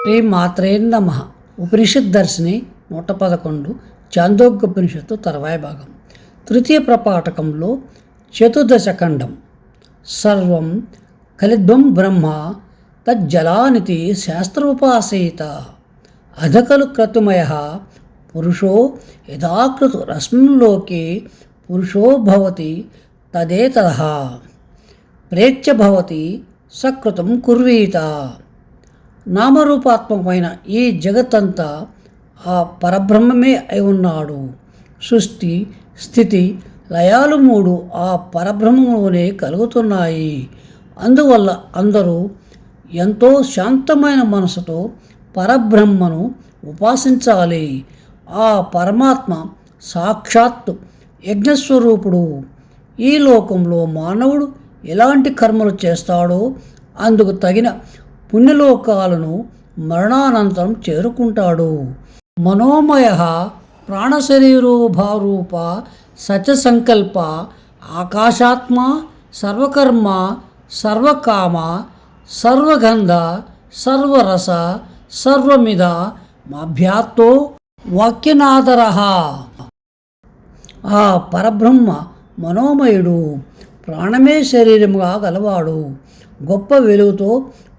శ్రీ మాత్రే నమః. ఉపనిషత్ దర్శిని 111 చాందోగ్యోపనిషత్తు తర్వాయి భాగం తృతీయ ప్రపాఠకంలో చతుర్దశ ఖండం. సర్వం కలిద్వం బ్రహ్మ తజ్జలానితి శాస్త్రోపాసీత అధకలు క్రతుమయ పురుషో యథాకృతు రస్మిన్లోకే పురుషో భవతి తదేతరః ప్రేత్య భవతి సకృతం కుర్వీత. నామరూపాత్మకమైన ఈ జగత్తంతా ఆ పరబ్రహ్మమే అయి ఉన్నాడు. సృష్టి స్థితి లయాలు మూడు ఆ పరబ్రహ్మములోనే కలుగుతున్నాయి. అందువల్ల అందరూ ఎంతో శాంతమైన మనసుతో పరబ్రహ్మను ఉపాసించాలి. ఆ పరమాత్మ సాక్షాత్తు యజ్ఞస్వరూపుడు. ఈ లోకంలో మానవుడు ఎలాంటి కర్మలు చేస్తాడో అందుకు తగిన పుణ్యలోకాలను మరణానంతరం చేరుకుంటాడు. మనోమయ ప్రాణశరీరో భారూప సత్యసంకల్ప ఆకాశాత్మ సర్వకర్మ సర్వకామ సర్వగంధ సర్వరస సర్వమిద మాభ్యాత్తో వాక్యనాదర. ఆ పరబ్రహ్మ మనోమయుడు, ప్రాణమే శరీరముగా గలవాడు, గొప్ప వెలుగుతో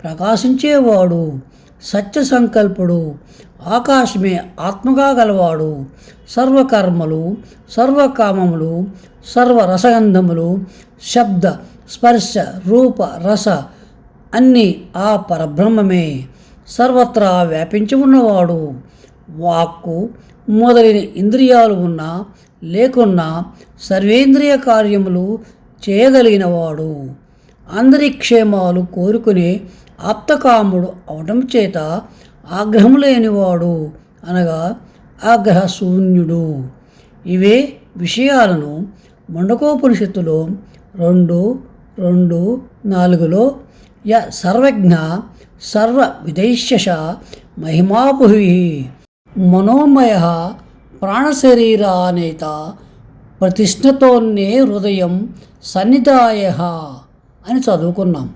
ప్రకాశించేవాడు, సత్య సంకల్పుడు, ఆకాశమే ఆత్మగా గలవాడు, సర్వకర్మలు సర్వకామములు సర్వరసగంధములు శబ్ద స్పర్శ రూప రస అన్నీ ఆ పరబ్రహ్మమే. సర్వత్రా వ్యాపించి ఉన్నవాడు. వాక్కు మొదలైన ఇంద్రియాలు ఉన్నా లేకున్నా సర్వేంద్రియ కార్యములు చేయగలిగినవాడు. అందరి క్షేమాలు కోరుకునే ఆప్తకాముడు అవడం చేత ఆగ్రహం లేనివాడు, అనగా ఆగ్రహ శూన్యుడు. ఇవే విషయాలను ముండకోపనిషత్తులో 2:2-4లో సర్వజ్ఞ సర్వ విదైశ్యష మహిమాపుహి మనోమయ ప్రాణశరీరానేత ప్రతిష్ఠతోన్నే హృదయం సన్నిధాయ అని చదువుకున్నాం.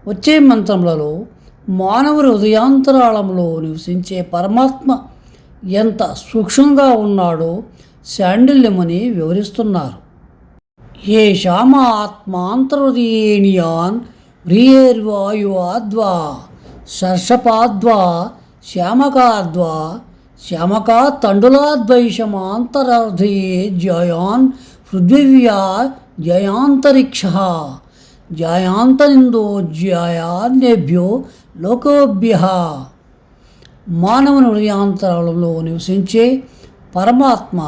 వచ్చే మంత్రములలో మానవుని హృదయాంతరాళంలో నివసించే పరమాత్మ ఎంత సూక్ష్మంగా ఉన్నాడో శాండిల్యమని వివరిస్తున్నారు. ఏషామ ఆత్మాంతర్హృదయేణియాన్ వ్రీయేర్వాయువాద్వా శర్షపాద్వా శ్యామకాద్వా శ్యామకా తండులాద్వైషమాంతరహృదయే జయాన్ పృథివ్యా జయాంతరిక్ష జయాంతరిందో జయాన్యేభ్యో లోకోభ్య. మానవుని హృదయాంతరాలలో నివసించే పరమాత్మ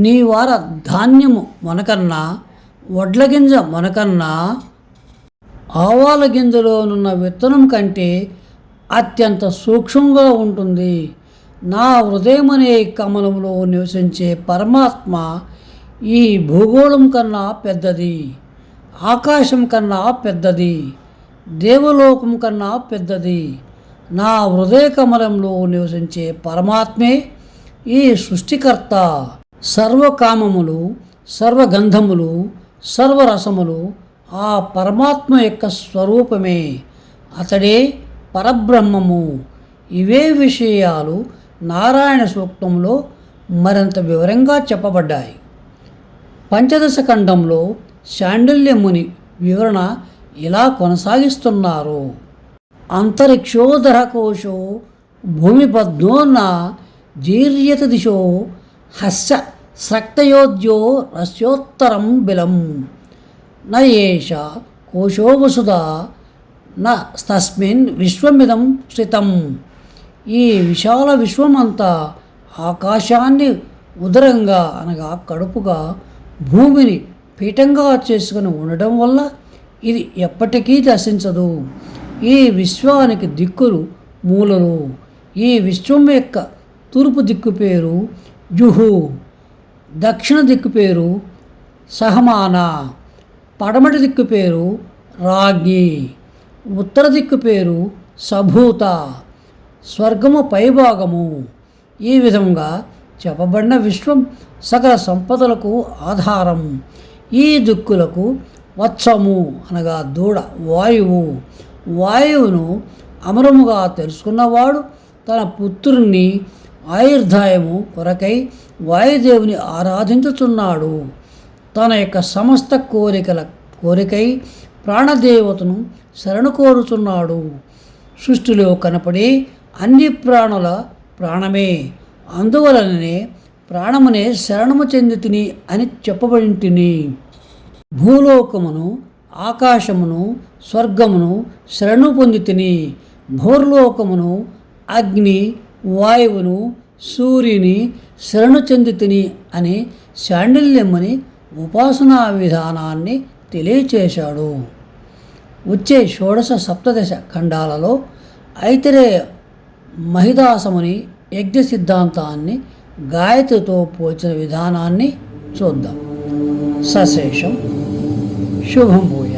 నీ వార ధాన్యము మనకన్నా, వడ్ల గింజ మనకన్నా, ఆవాల గింజలోనున్న విత్తనం కంటే అత్యంత సూక్ష్మంగా ఉంటుంది. నా హృదయమనే కమలంలో నివసించే పరమాత్మ ఈ భూగోళం కన్నా పెద్దది, ఆకాశం కన్నా పెద్దది, దేవలోకం కన్నా పెద్దది. నా హృదయ కమలంలో నివసించే పరమాత్మే ఈ సృష్టికర్త. సర్వకామములు సర్వగంధములు సర్వరసములు ఆ పరమాత్మ యొక్క స్వరూపమే. అతడే పరబ్రహ్మము. ఇవే విషయాలు నారాయణ సూక్తంలో మరింత వివరంగా చెప్పబడ్డాయి. పంచదశ ఖండంలో శాండిల్యముని వివరణ ఇలా కొనసాగిస్తున్నారు. అంతరిక్షోదరకోశో భూమిపద్మోన్న జీర్యత దిశో హస్య స్రక్తయోద్యో రస్యోత్తరం బిలం నయేష కోశో వసుధా నస్మిన్ విశ్వమిదం శ్రితం. ఈ విశాల విశ్వమంతా ఆకాశాన్ని ఉదరంగా అనగా కడుపుగా భూమిని పీఠంగా చేసుకుని ఉండడం వల్ల ఇది ఎప్పటికీ నశించదు. ఈ విశ్వానికి దిక్కులు మూలలు. ఈ విశ్వం యొక్క తూర్పు దిక్కు పేరు జుహు, దక్షిణ దిక్కు పేరు సహమాన, పడమటి దిక్కు పేరు రాజ్ఞి, ఉత్తర దిక్కు పేరు సభూత, స్వర్గము పైభాగము. ఈ విధంగా చెప్పబడిన విశ్వం సకల సంపదలకు ఆధారం. ఈ దిక్కులకు వత్సము అనగా దూడ వాయువు, వాయువును అమరముగా తెలుసుకున్నవాడు తన పుత్రుని ఆయుర్దాయము కొరకై వాయుదేవుని ఆరాధించుచున్నాడు. తన యొక్క సమస్త కోరికై ప్రాణదేవతను శరణు కోరుచున్నాడు. సృష్టిలో కనపడే అన్ని ప్రాణుల ప్రాణమే, అందువలననే ప్రాణమునే శరణము చెందితిని అని చెప్పబడింటిని. భూలోకమును, ఆకాశమును, స్వర్గమును శరణు పొందితిని. భూర్లోకమును, అగ్ని, వాయువును, సూర్యుని శరణు చెందితిని అని శాండిల్యముని ఉపాసనా విధానాన్ని తెలియచేశాడు. వచ్చే షోడశ సప్తదశ ఖండాలలో ఐతిరేయ మహిదాసముని యజ్ఞ సిద్ధాంతాన్ని గాయత్రితో పోల్చిన విధానాన్ని చూద్దాం. సశేషం. శుభం భూయాత్.